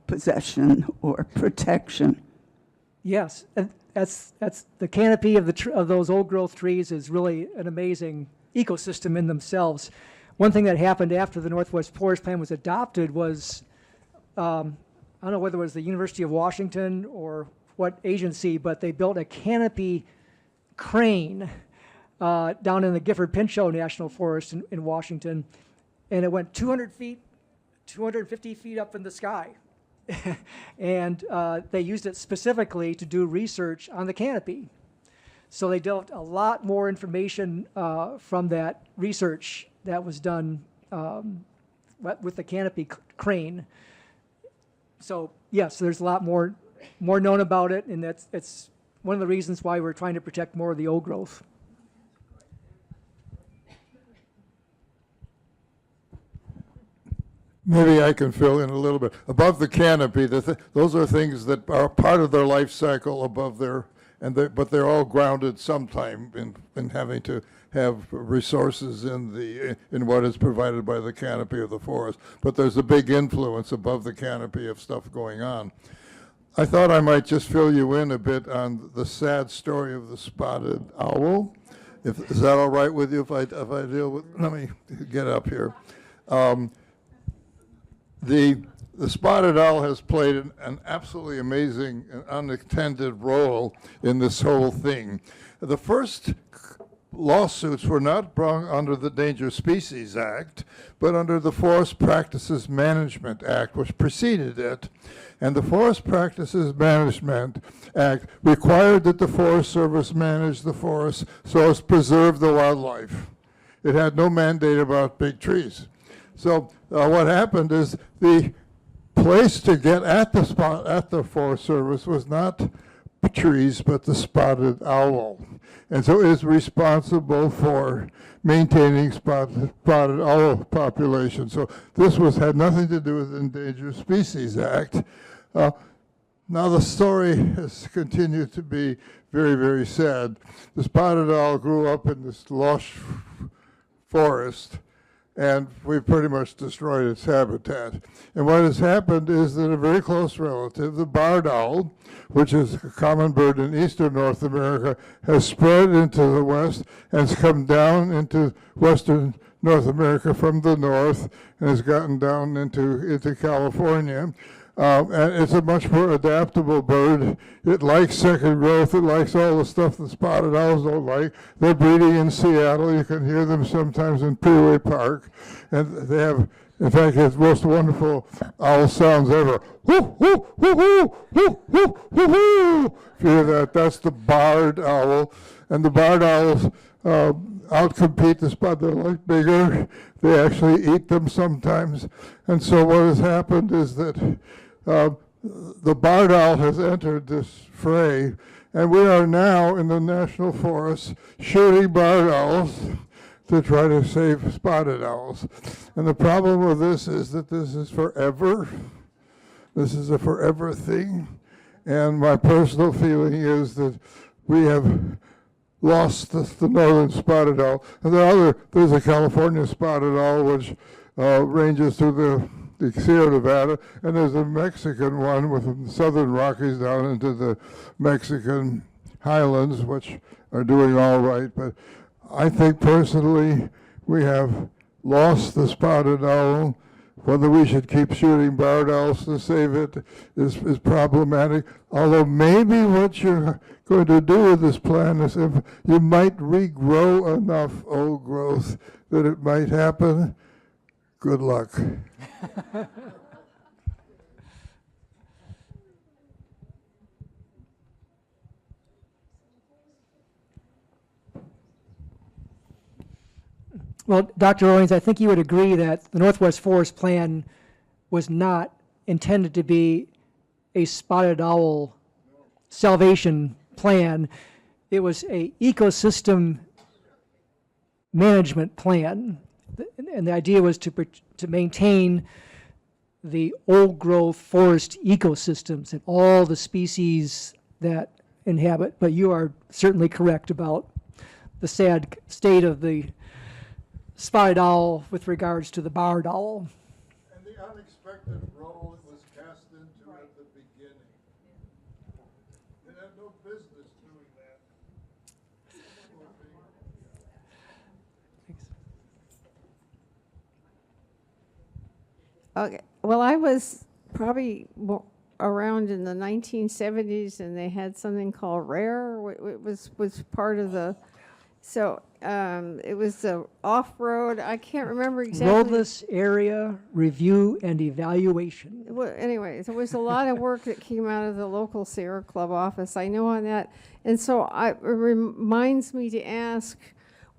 possession or protection? Yes, and that's the canopy of of those old growth trees is really an amazing ecosystem in themselves. One thing that happened after the Northwest Forest Plan was adopted was, I don't know whether it was the University of Washington or what agency, but they built a canopy crane down in the Gifford-Pinchot National Forest in Washington, and it went 200 feet, 250 feet up in the sky. And they used it specifically to do research on the canopy. So they developed a lot more information from that research that was done with the canopy crane. So yes, there's a lot more known about it, and it's one of the reasons why we're trying to protect more of the old growth. Maybe I can fill in a little bit. Above the canopy, those are things that are part of their life cycle above their, but they're all grounded sometime in having to have resources in what is provided by the canopy of the forest. But there's a big influence above the canopy of stuff going on. I thought I might just fill you in a bit on the sad story of the spotted owl. Is that all right with you if I deal with, let me get up here. The spotted owl has played an absolutely amazing and unintended role in this whole thing. The first lawsuits were not brought under the Endangered Species Act, but under the Forest Practices Management Act, which preceded it. And the Forest Practices Management Act required that the Forest Service manage the forest so as to preserve the wildlife. It had no mandate about big trees. So what happened is the place to get at the Forest Service was not trees, but the spotted owl. And so it is responsible for maintaining spotted owl population. So this had nothing to do with the Endangered Species Act. Now the story has continued to be very, very sad. The spotted owl grew up in this lush forest, and we've pretty much destroyed its habitat. And what has happened is that a very close relative, the barred owl, which is a common bird in eastern North America, has spread into the west and has come down into western North America from the north and has gotten down into California. And it's a much more adaptable bird. It likes second growth. It likes all the stuff the spotted owls don't like. They're breeding in Seattle. You can hear them sometimes in Peewee Park. And they have, in fact, it's the most wonderful owl sounds ever. Whoo, whoo, whoo, whoo, whoo, whoo, whoo, whoo. If you hear that, that's the barred owl. And the barred owls outcompete the spot. They're like bigger. They actually eat them sometimes. And so what has happened is that the barred owl has entered this fray, and we are now in the national forest shooting barred owls to try to save spotted owls. And the problem with this is that this is forever. This is a forever thing. And my personal feeling is that we have lost the northern spotted owl. And there's a California spotted owl which ranges through the Sierra Nevada, and there's a Mexican one with the southern Rockies down into the Mexican highlands, which are doing all right. But I think personally we have lost the spotted owl. Whether we should keep shooting barred owls to save it is problematic. Although maybe what you're going to do with this plan is if you might regrow enough old growth that it might happen. Good luck. Well, Dr. Owens, I think you would agree that the Northwest Forest Plan was not intended to be a spotted owl salvation plan. It was an ecosystem management plan. And the idea was to maintain the old growth forest ecosystems and all the species that inhabit. But you are certainly correct about the sad state of the spotted owl with regards to the barred owl. And the unexpected role it was cast into at the beginning. It had no business doing that. Okay, well, I was probably around in the 1970s, and they had something called RARE. It was part of the, so it was the off-road, I can't remember exactly. Roadless area review and evaluation. Well, anyway, there was a lot of work that came out of the local Sierra Club office. I know on that. And so it reminds me to ask,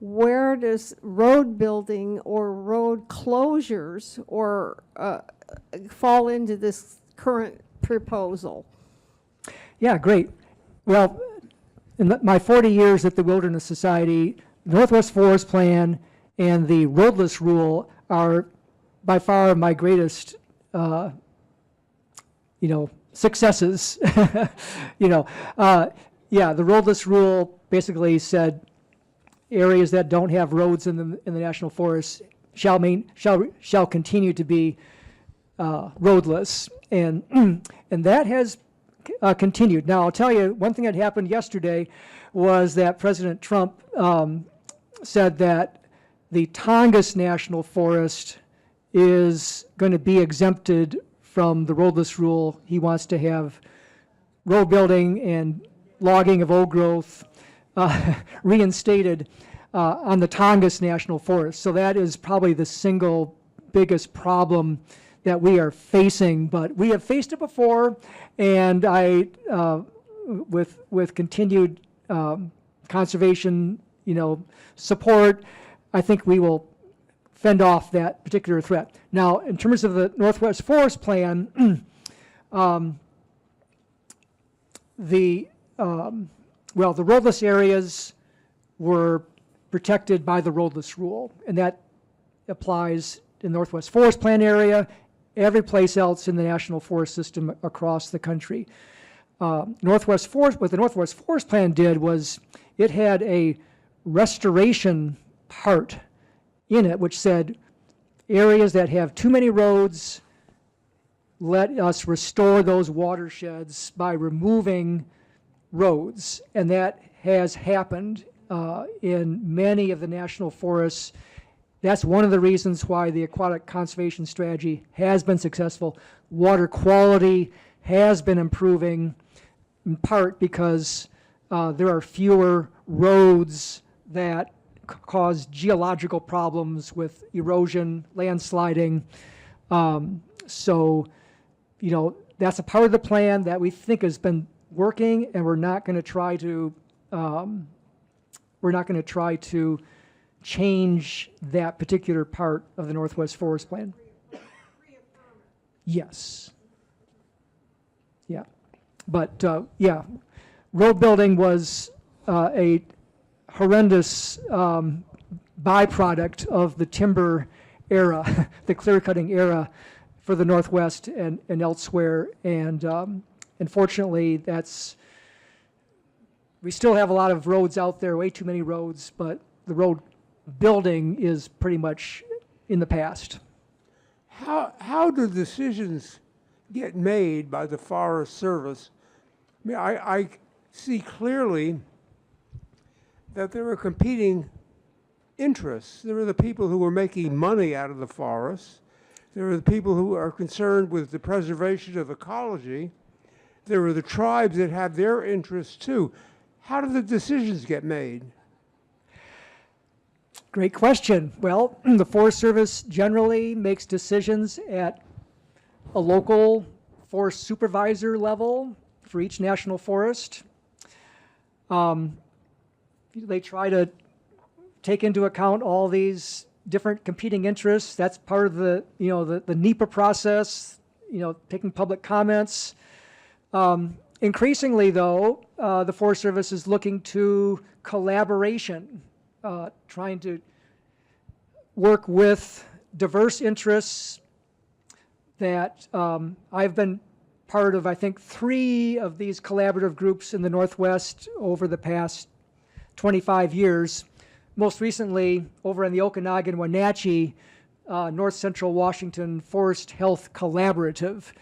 where does road building or road closures or fall into this current proposal? Yeah, great. Well, in my 40 years at the Wilderness Society, the Northwest Forest Plan and the roadless rule are by far my greatest, successes. Yeah, the roadless rule basically said areas that don't have roads in the national forest shall continue to be roadless, and and that has continued. Now, I'll tell you, one thing that happened yesterday was that President Trump said that the Tongass National Forest is going to be exempted from the roadless rule. He wants to have road building and logging of old growth reinstated on the Tongass National Forest. So that is probably the single biggest problem that we are facing, but we have faced it before, and with continued conservation, support, I think we will fend off that particular threat. Now, in terms of the Northwest Forest Plan, the roadless areas were protected by the roadless rule, and that applies in the Northwest Forest Plan area, every place else in the National Forest System across the country. What the Northwest Forest Plan did was it had a restoration part in it, which said areas that have too many roads, let us restore those watersheds by removing roads. And that has happened in many of the national forests. That's one of the reasons why the aquatic conservation strategy has been successful. Water quality has been improving, in part because there are fewer roads that cause geological problems with erosion, landsliding. So, that's a part of the plan that we think has been working, and we're not going to try to change that particular part of the Northwest Forest Plan. Yes. Yeah. But, road building was a horrendous byproduct of the timber era, the clear-cutting era for the Northwest and elsewhere. And unfortunately, we still have a lot of roads out there, way too many roads, but the road building is pretty much in the past. How do decisions get made by the Forest Service? I mean, I see clearly that there are competing interests. There are the people who are making money out of the forests. There are the people who are concerned with the preservation of ecology. There are the tribes that have their interests too. How do the decisions get made? Great question. Well, the Forest Service generally makes decisions at a local forest supervisor level for each national forest. They try to take into account all these different competing interests. That's part of the NEPA process, taking public comments. Increasingly, though, the Forest Service is looking to collaboration, trying to work with diverse interests that I've been part of, I think, 3 of these collaborative groups in the Northwest over the past 25 years. Most recently, over in the Okanagan, Wenatchee, North Central Washington Forest Health Collaborative.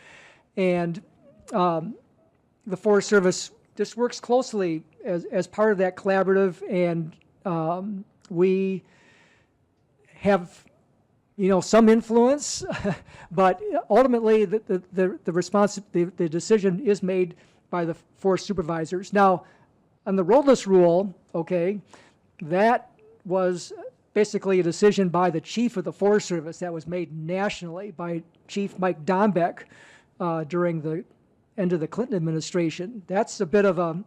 And the Forest Service just works closely as part of that collaborative, and we have some influence, but ultimately the decision is made by the forest supervisors. Now, on the roadless rule, that was basically a decision by the chief of the Forest Service that was made nationally by Chief Mike Dombeck during the end of the Clinton administration. That's a bit of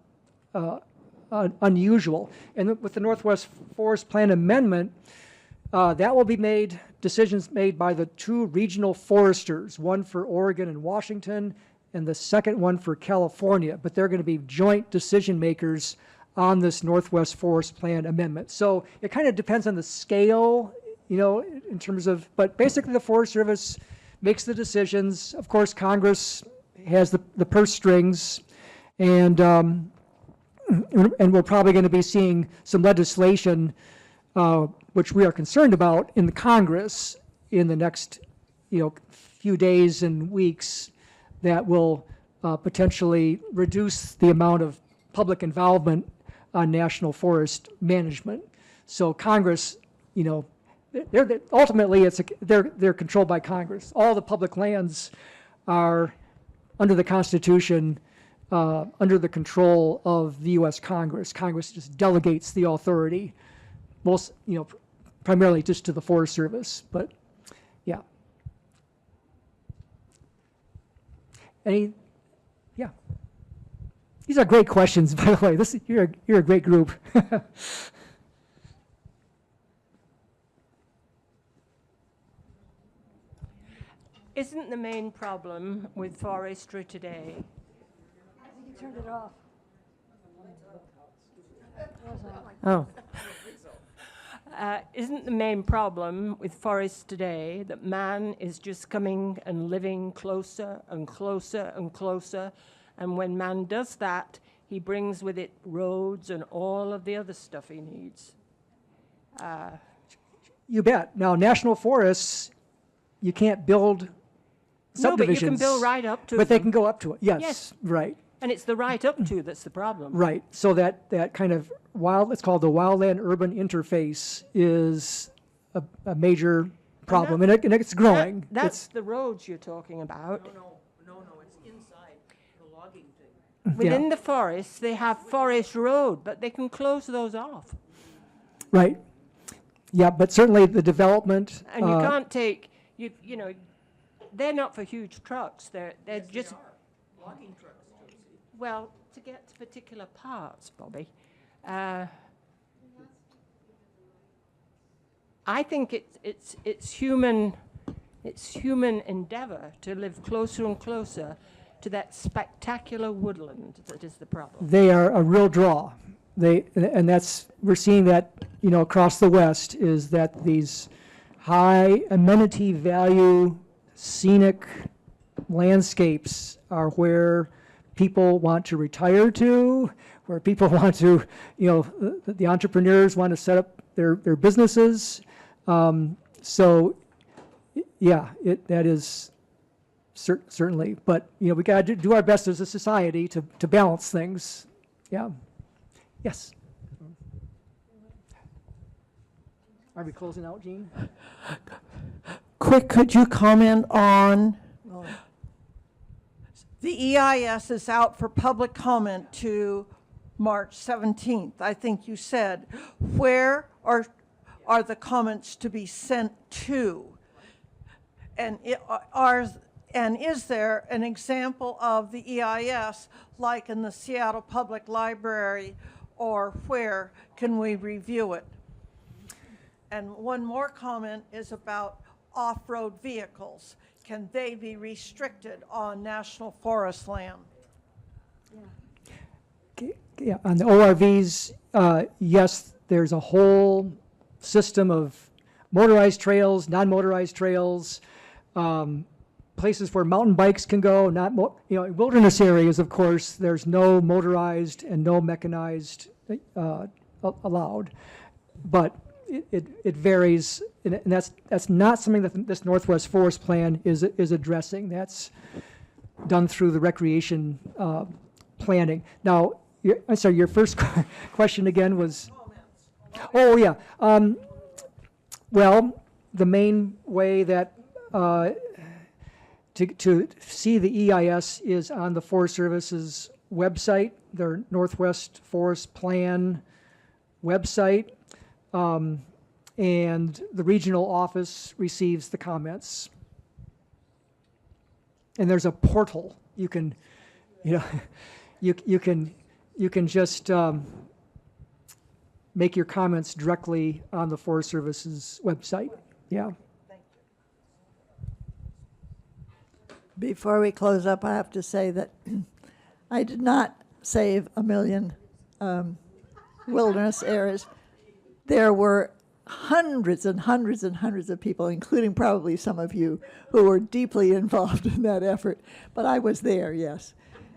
unusual. And with the Northwest Forest Plan amendment, that will be decisions made by the 2 regional foresters, one for Oregon and Washington, and the second one for California. But they're going to be joint decision makers on this Northwest Forest Plan amendment. So it kind of depends on the scale you know, in terms of, but basically the Forest Service makes the decisions. Of course, Congress has the purse strings, and we're probably going to be seeing some legislation, which we are concerned about in the Congress in the next, you know, few days and weeks, that will potentially reduce the amount of public involvement on national forest management. So Congress, you know, ultimately they're controlled by Congress. All the public lands are under the Constitution, under the control of the U.S. Congress. Congress just delegates the authority, most, you know, primarily just to the Forest Service. But yeah. Yeah. These are great questions, by the way. You're a great group. Isn't the main problem with forestry today? I think you turned it off. Oh. Isn't the main problem with forests today that man is just coming and living closer and closer and closer, and when man does that, he brings with it roads and all of the other stuff he needs? You bet. Now, national forests, you can't build subdivisions. No, but you can build right up to But they them. can go up to it, yes, Yes. right. And it's the right up to that's the problem. Right, so that kind of it's called the wildland-urban interface is a major problem, and it's growing. That's the roads you're talking about. No, it's inside the logging thing. Within the forests, they have forest road, but they can close those off. Right, yeah, but certainly the development. And you can't take, you know, they're not for huge trucks. They're just Logging trucks, Josie. well, to get to particular parts, Bobby. I think it's human endeavor to live closer and closer to that spectacular woodland that is the problem. They are a real draw. And we're seeing that, you know, across the West, is that these high amenity value scenic landscapes are where people want to retire to, where people want to, you know, the entrepreneurs want to set up their businesses. So, yeah, that is certainly. But, you know, we got to do our best as a society to balance things. Yeah. Yes. Are we closing out, Jean? Quick, could you comment on, the EIS is out for public comment to March 17th, I think you said. Where are the comments to be sent to? And is there an example of the EIS, like in the Seattle Public Library, or where can we review it? And one more comment is about off-road vehicles. Can they be restricted on national forest land? Yeah, on the ORVs, yes, there's a whole system of motorized trails, non-motorized trails, places where mountain bikes can go, you know, wilderness areas, of course, there's no motorized and no mechanized allowed. But it varies, and that's not something that this Northwest Forest Plan is addressing. That's done through the recreation planning. Now, I'm sorry, your first question again was? Oh, yeah. Well, the main way that to see the EIS is on the Forest Service's website, their Northwest Forest Plan website, and the regional office receives the comments. And there's a portal. You can, you know, you can just make your comments directly on the Forest Service's website. Yeah. Before we close up, I have to say that I did not save 1 million wilderness areas. There were hundreds and hundreds and hundreds of people, including probably some of you, who were deeply involved in that effort. But I was there, yes,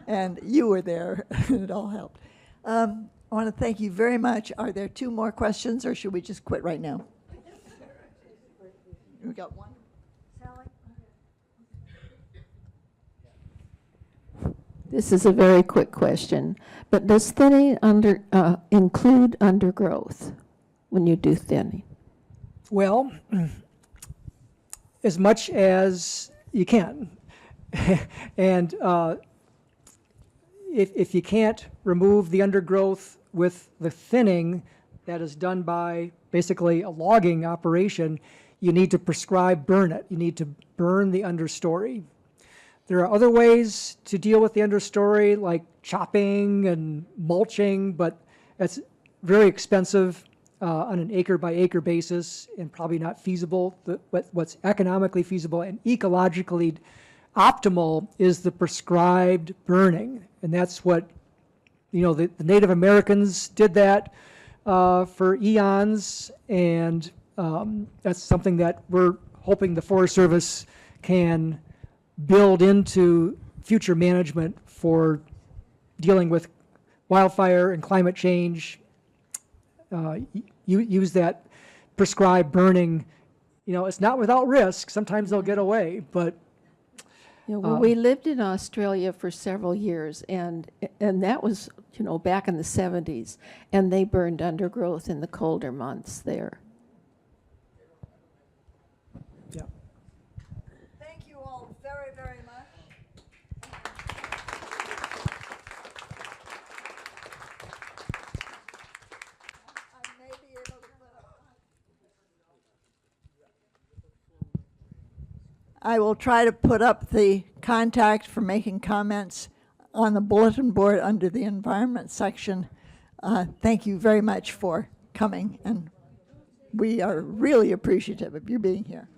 and you were there, and it all helped. I want to thank you very much. Are there 2 more questions, or should we just quit right now? We got one. This is a very quick question, but does thinning include undergrowth when you do thinning? Well, as much as you can. And if you can't remove the undergrowth with the thinning that is done by basically a logging operation, you need to prescribe burn it. You need to burn the understory. There are other ways to deal with the understory, like chopping and mulching, but that's very expensive on an acre-by-acre basis and probably not feasible. What's economically feasible and ecologically optimal is the prescribed burning, and that's what, the Native Americans did that for eons, and that's something that we're hoping the Forest Service can build into future management for dealing with wildfire and climate change. Use that prescribed burning. It's not without risk. Sometimes they'll get away, but We lived in Australia for several years, and that was, back in the 70s, and they burned undergrowth in the colder months there. Thank you all very, very much. I may be able to put up. I will try to put up the contact for making comments on the bulletin board under the environment section. Thank you very much for coming, and we are really appreciative of you being here.